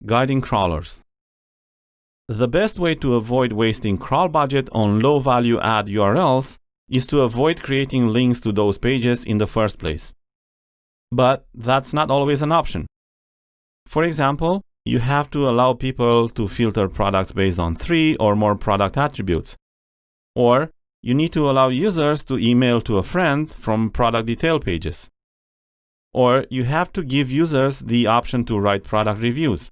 Guiding crawlers. The best way to avoid wasting crawl budget on low-value add URLs is to avoid creating links to those pages in the first place. But that's not always an option. For example, you have to allow people to filter products based on 3 or more product attributes. Or you need to allow users to email to a friend from product detail pages. Or you have to give users the option to write product reviews.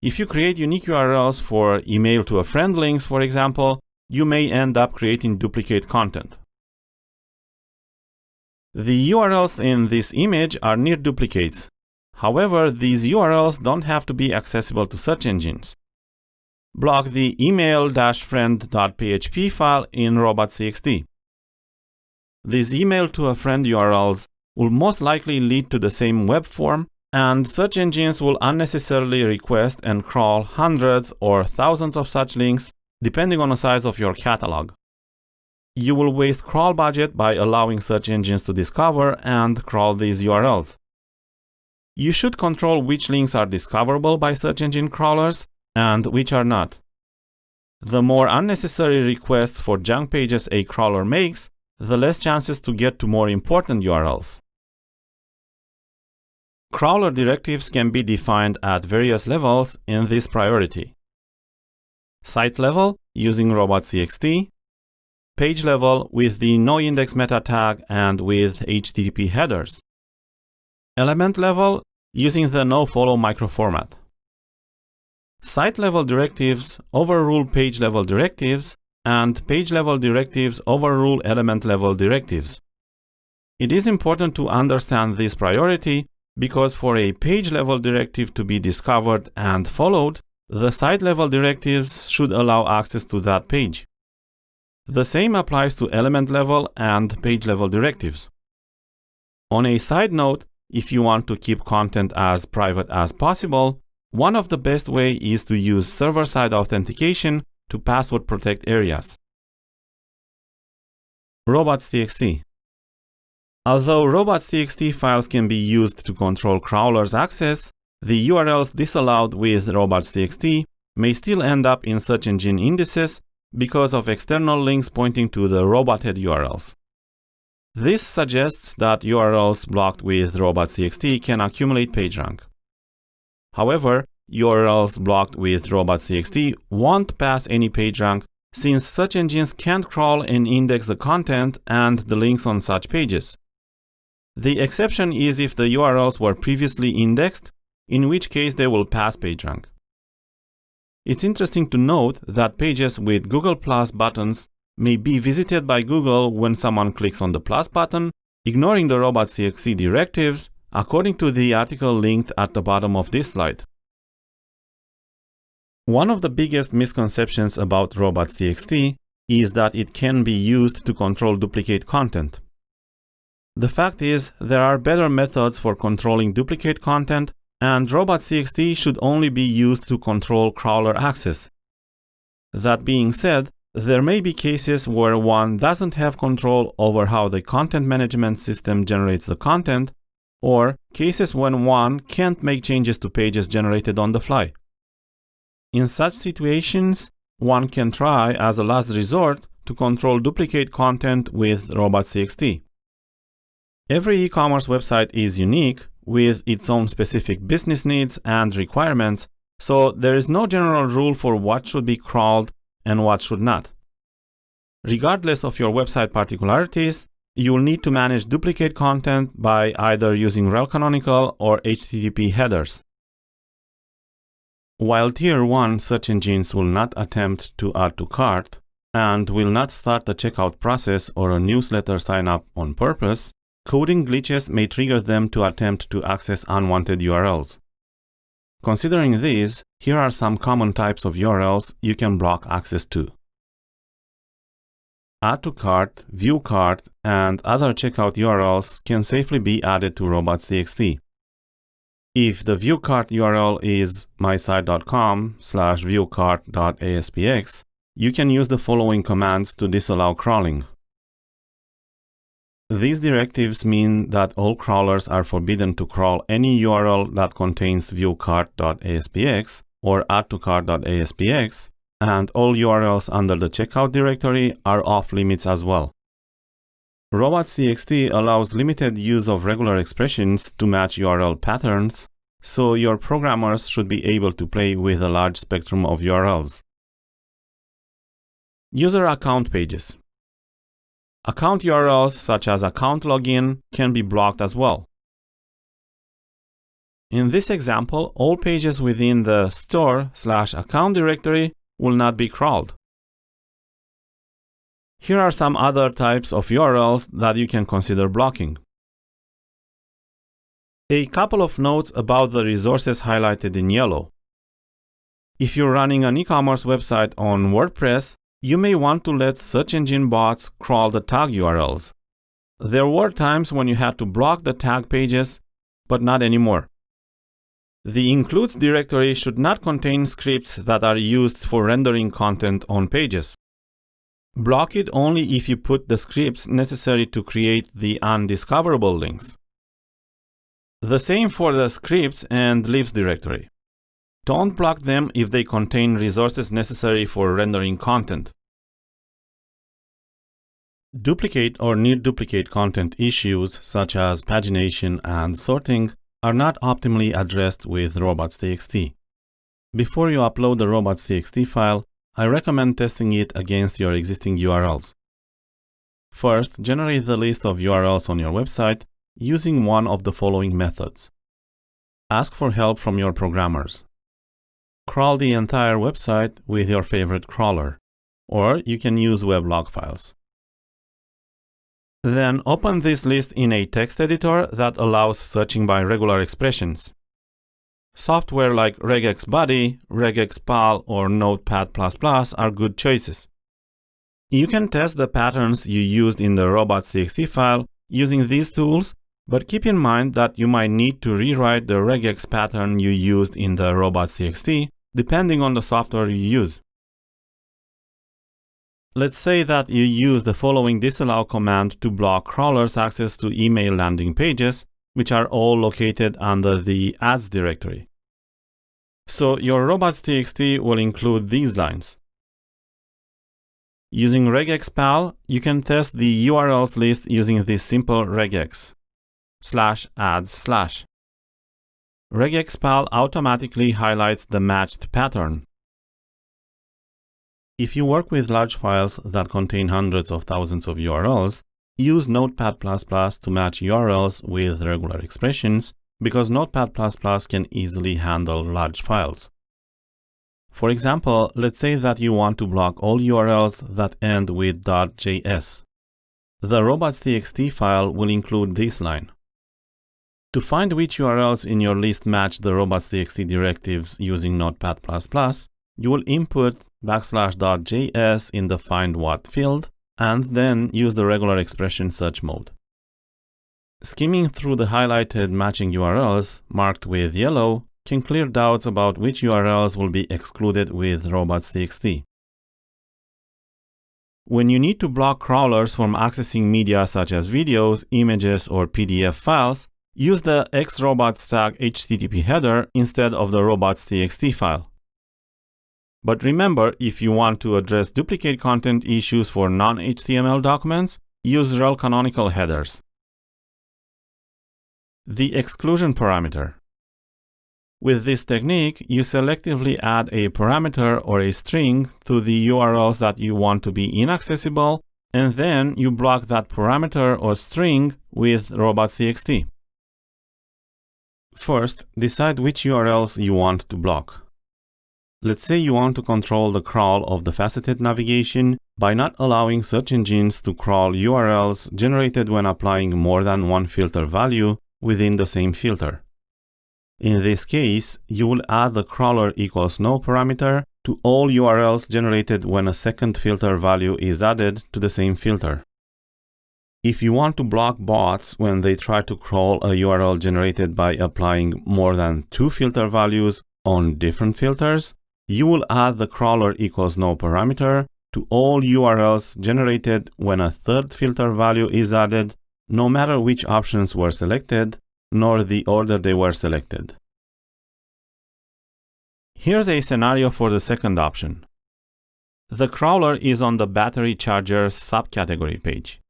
If you create unique URLs for email to a friend links, for example, you may end up creating duplicate content. The URLs in this image are near duplicates. However, these URLs don't have to be accessible to search engines. Block the email-friend.php file in robots.txt. These email to a friend URLs will most likely lead to the same web form, and search engines will unnecessarily request and crawl hundreds or thousands of such links, depending on the size of your catalog. You will waste crawl budget by allowing search engines to discover and crawl these URLs. You should control which links are discoverable by search engine crawlers and which are not. The more unnecessary requests for junk pages a crawler makes, the less chances to get to more important URLs. Crawler directives can be defined at various levels in this priority. Site level using robots.txt, page level with the noindex meta tag and with HTTP headers, element level using the nofollow microformat. Site level directives overrule page level directives, and page level directives overrule element level directives. It is important to understand this priority because for a page level directive to be discovered and followed, the site level directives should allow access to that page. The same applies to element level and page level directives. On a side note, if you want to keep content as private as possible, one of the best ways is to use server-side authentication to password protect areas. Robots.txt. Although robots.txt files can be used to control crawlers' access, the URLs disallowed with robots.txt may still end up in search engine indices because of external links pointing to the roboted URLs. This suggests that URLs blocked with robots.txt can accumulate PageRank. However, URLs blocked with robots.txt won't pass any PageRank since search engines can't crawl and index the content and the links on such pages. The exception is if the URLs were previously indexed, in which case they will pass PageRank. It's interesting to note that pages with Google Plus buttons may be visited by Google when someone clicks on the plus button, ignoring the robots.txt directives, according to the article linked at the bottom of this slide. One of the biggest misconceptions about robots.txt is that it can be used to control duplicate content. The fact is, there are better methods for controlling duplicate content, and robots.txt should only be used to control crawler access. That being said, there may be cases where one doesn't have control over how the content management system generates the content, or cases when one can't make changes to pages generated on the fly. In such situations, one can try, as a last resort, to control duplicate content with robots.txt. Every e-commerce website is unique, with its own specific business needs and requirements, so there is no general rule for what should be crawled and what should not. Regardless of your website particularities, you will need to manage duplicate content by either using rel canonical or HTTP headers. While Tier 1 search engines will not attempt to add to cart and will not start the checkout process or a newsletter sign-up on purpose, coding glitches may trigger them to attempt to access unwanted URLs. Considering these, here are some common types of URLs you can block access to. Add to cart, view cart, and other checkout URLs can safely be added to robots.txt. If the view cart URL is mysite.com/viewcart.aspx, you can use the following commands to disallow crawling. These directives mean that all crawlers are forbidden to crawl any URL that contains viewcart.aspx or add-to-cart.aspx, and all URLs under the checkout directory are off limits as well. Robots.txt allows limited use of regular expressions to match URL patterns, so your programmers should be able to play with a large spectrum of URLs. User account pages. Account URLs such as account login can be blocked as well. In this example, all pages within the store/account directory will not be crawled. Here are some other types of URLs that you can consider blocking. A couple of notes about the resources highlighted in yellow. If you're running an e-commerce website on WordPress, you may want to let search engine bots crawl the tag URLs. There were times when you had to block the tag pages, but not anymore. The includes directory should not contain scripts that are used for rendering content on pages. Block it only if you put the scripts necessary to create the undiscoverable links. The same for the scripts and libs directory. Don't block them if they contain resources necessary for rendering content. Duplicate or near-duplicate content issues such as pagination and sorting are not optimally addressed with robots.txt. Before you upload the robots.txt file, I recommend testing it against your existing URLs. First, generate the list of URLs on your website using one of the following methods. Ask for help from your programmers. Crawl the entire website with your favorite crawler, or you can use weblog files. Then open this list in a text editor that allows searching by regular expressions. Software like regexbuddy, regexpal, or Notepad++ are good choices. You can test the patterns you used in the robots.txt file using these tools, but keep in mind that you might need to rewrite the regex pattern you used in the robots.txt depending on the software you use. Let's say that you use the following disallow command to block crawlers' access to email landing pages, which are all located under the ads directory. So your robots.txt will include these lines. Using regexpal, you can test the URLs list using this simple regex /ads/. Regexpal automatically highlights the matched pattern. If you work with large files that contain hundreds of thousands of URLs, use Notepad++ to match URLs with regular expressions because Notepad++ can easily handle large files. For example, let's say that you want to block all URLs that end with .js. The robots.txt file will include this line. To find which URLs in your list match the robots.txt directives using Notepad++, you will input \.js in the find what field, and then use the regular expression search mode. Skimming through the highlighted matching URLs marked with yellow can clear doubts about which URLs will be excluded with robots.txt. When you need to block crawlers from accessing media such as videos, images, or PDF files, use the xrobots.txt header instead of the robots.txt file. But remember, if you want to address duplicate content issues for non-HTML documents, use rel canonical headers. The exclusion parameter. With this technique, you selectively add a parameter or a string to the URLs that you want to be inaccessible, and then you block that parameter or string with robots.txt. First, decide which URLs you want to block. Let's say you want to control the crawl of the faceted navigation by not allowing search engines to crawl URLs generated when applying more than one filter value within the same filter. In this case, you will add the crawler equals no parameter to all URLs generated when a second filter value is added to the same filter. If you want to block bots when they try to crawl a URL generated by applying more than two filter values on different filters, you will add the crawler equals no parameter to all URLs generated when a third filter value is added no matter which options were selected, nor the order they were selected. Here's a scenario for the second option. The crawler is on the battery chargers subcategory page.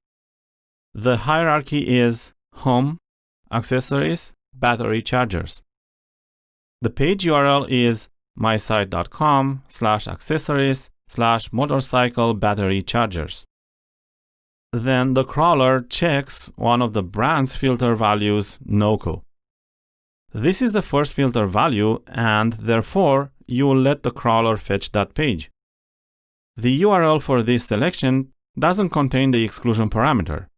The hierarchy is Home, Accessories, Battery Chargers. The page URL is mysite.com/accessories/motorcycle battery chargers. Then the crawler checks one of the brand's filter values, NOCO. This is the first filter value, and therefore you will let the crawler fetch that page. The URL for this selection doesn't contain the exclusion parameter.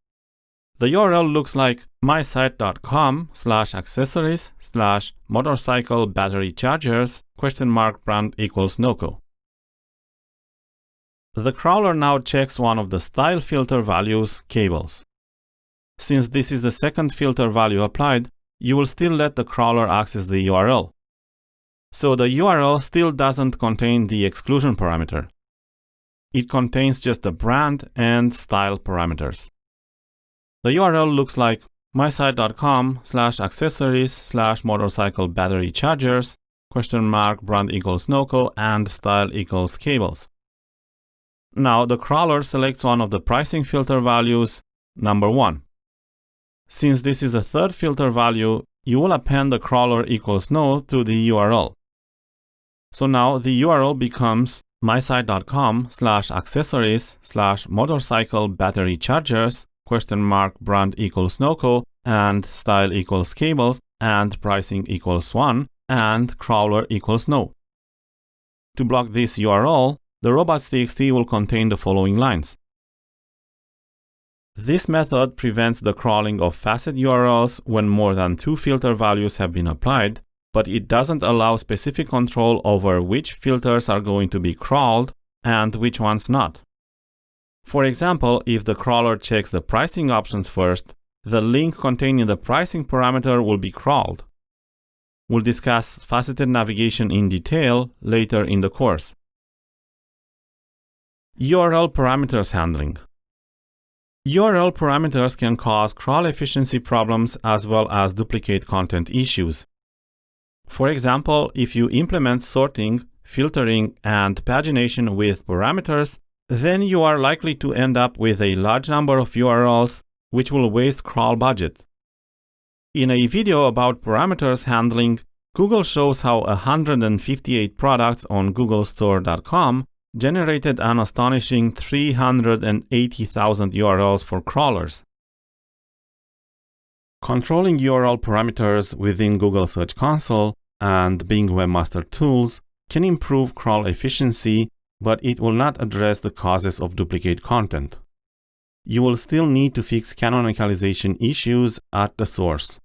The URL looks like mysite.com/accessories/motorcycle battery chargers (brand equals NOCO). The crawler now checks one of the style filter values, cables. Since this is the second filter value applied, you will still let the crawler access the URL. So the URL still doesn't contain the exclusion parameter. It contains just the brand and style parameters. The URL looks like mysite.com/accessories/motorcycle battery chargers (brand equals NOCO and style equals cables). Now the crawler selects one of the pricing filter values, number 1. Since this is the third filter value, you will append the crawler equals no to the URL. So now the URL becomes mysite.com/accessories/motorcycle battery chargers (brand equals NOCO and style equals cables and pricing equals 1 and crawler equals no. To block this URL, the robots.txt will contain the following lines. This method prevents the crawling of facet URLs when more than 2 filter values have been applied, but it doesn't allow specific control over which filters are going to be crawled and which ones not. For example, if the crawler checks the pricing options first, the link containing the pricing parameter will be crawled. We'll discuss faceted navigation in detail later in the course. URL parameters handling. URL parameters can cause crawl efficiency problems as well as duplicate content issues. For example, if you implement sorting, filtering, and pagination with parameters, then you are likely to end up with a large number of URLs, which will waste crawl budget. In a video about parameters handling, Google shows how 158 products on googlestore.com generated an astonishing 380,000 URLs for crawlers. Controlling URL parameters within Google Search Console and Bing Webmaster Tools can improve crawl efficiency, but it will not address the causes of duplicate content. You will still need to fix canonicalization issues at the source.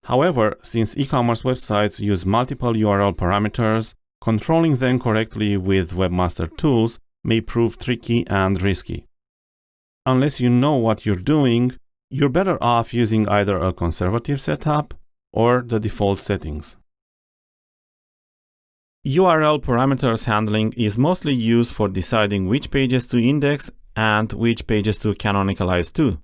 However, since e-commerce websites use multiple URL parameters, controlling them correctly with Webmaster Tools may prove tricky and risky. Unless you know what you're doing, you're better off using either a conservative setup or the default settings. URL parameters handling is mostly used for deciding which pages to index and which pages to canonicalize to.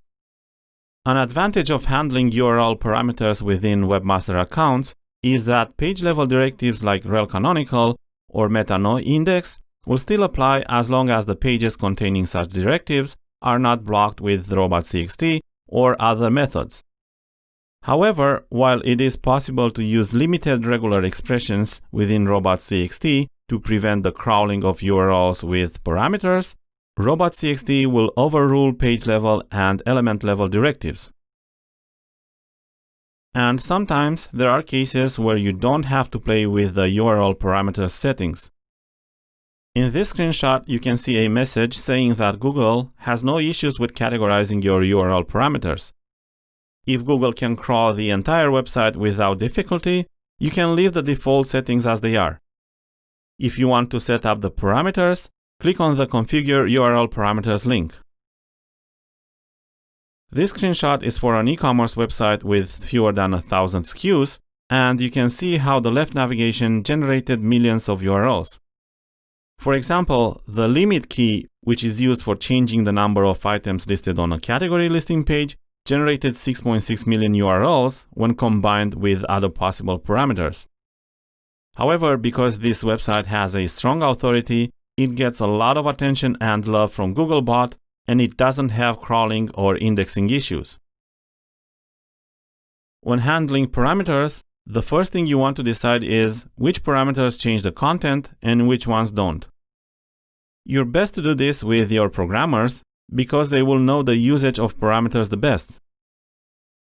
An advantage of handling URL parameters within Webmaster accounts is that page-level directives like rel canonical or meta no index will still apply as long as the pages containing such directives are not blocked with robots.txt or other methods. However, while it is possible to use limited regular expressions within robots.txt to prevent the crawling of URLs with parameters, robots.txt will overrule page-level and element-level directives. And sometimes there are cases where you don't have to play with the URL parameter settings. In this screenshot, you can see a message saying that Google has no issues with categorizing your URL parameters. If Google can crawl the entire website without difficulty, you can leave the default settings as they are. If you want to set up the parameters, click on the Configure URL Parameters link. This screenshot is for an e-commerce website with fewer than 1,000 SKUs, and you can see how the left navigation generated millions of URLs. For example, the limit key, which is used for changing the number of items listed on a category listing page, generated 6.6 million URLs when combined with other possible parameters. However, because this website has a strong authority, it gets a lot of attention and love from Googlebot, and it doesn't have crawling or indexing issues. When handling parameters, the first thing you want to decide is which parameters change the content and which ones don't. You're best to do this with your programmers because they will know the usage of parameters the best.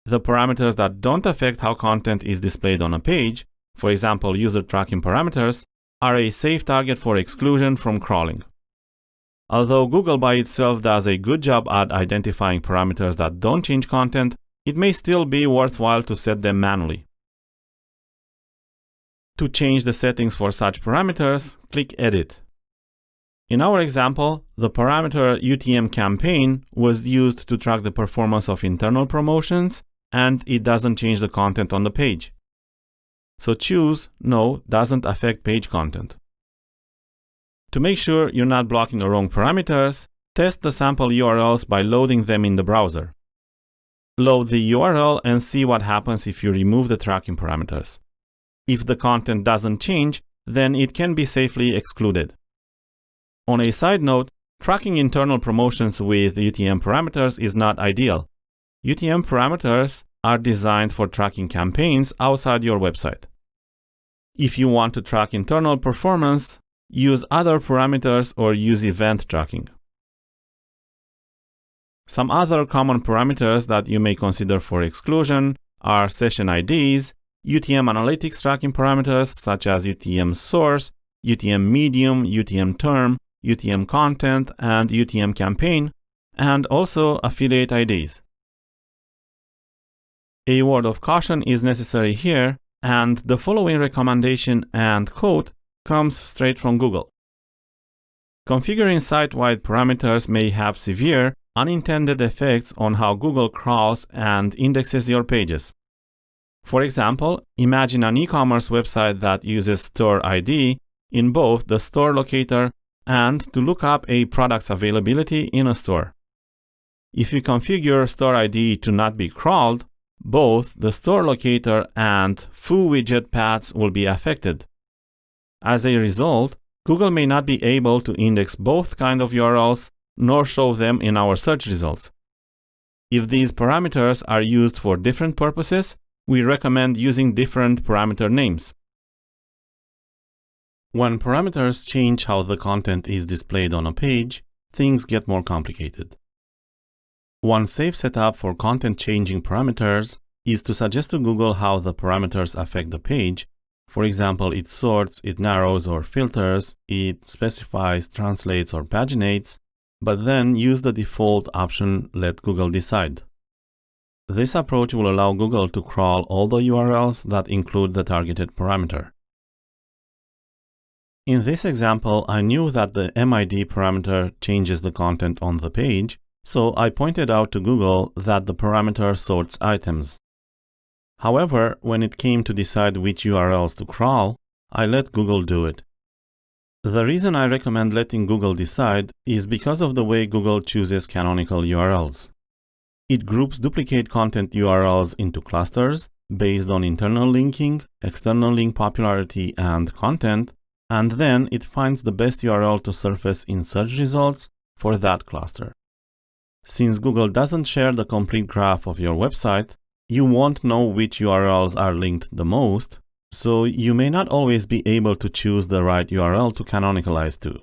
The parameters that don't affect how content is displayed on a page, for example, user tracking parameters, are a safe target for exclusion from crawling. Although Google by itself does a good job at identifying parameters that don't change content, it may still be worthwhile to set them manually. To change the settings for such parameters, click Edit. In our example, the parameter UTM campaign was used to track the performance of internal promotions, and it doesn't change the content on the page. So choose No, doesn't affect page content. To make sure you're not blocking the wrong parameters, test the sample URLs by loading them in the browser. Load the URL and see what happens if you remove the tracking parameters. If the content doesn't change, then it can be safely excluded. On a side note, tracking internal promotions with UTM parameters is not ideal. UTM parameters are designed for tracking campaigns outside your website. If you want to track internal performance, use other parameters or use event tracking. Some other common parameters that you may consider for exclusion are session IDs, UTM analytics tracking parameters such as UTM source, UTM medium, UTM term, UTM content, and UTM campaign, and also affiliate IDs. A word of caution is necessary here, and the following recommendation and quote comes straight from Google. Configuring site-wide parameters may have severe, unintended effects on how Google crawls and indexes your pages. For example, imagine an e-commerce website that uses store ID in both the store locator and to look up a product's availability in a store. If you configure store ID to not be crawled, both the store locator and foo widget paths will be affected. As a result, Google may not be able to index both kinds of URLs nor show them in our search results. If these parameters are used for different purposes, we recommend using different parameter names. When parameters change how the content is displayed on a page, things get more complicated. One safe setup for content changing parameters is to suggest to Google how the parameters affect the page. For example, it sorts, it narrows or filters, it specifies, translates or paginates, but then use the default option Let Google Decide. This approach will allow Google to crawl all the URLs that include the targeted parameter. In this example, I knew that the MID parameter changes the content on the page, so I pointed out to Google that the parameter sorts items. However, when it came to decide which URLs to crawl, I let Google do it. The reason I recommend letting Google decide is because of the way Google chooses canonical URLs. It groups duplicate content URLs into clusters based on internal linking, external link popularity, and content, and then it finds the best URL to surface in search results for that cluster. Since Google doesn't share the complete graph of your website, you won't know which URLs are linked the most, so you may not always be able to choose the right URL to canonicalize to.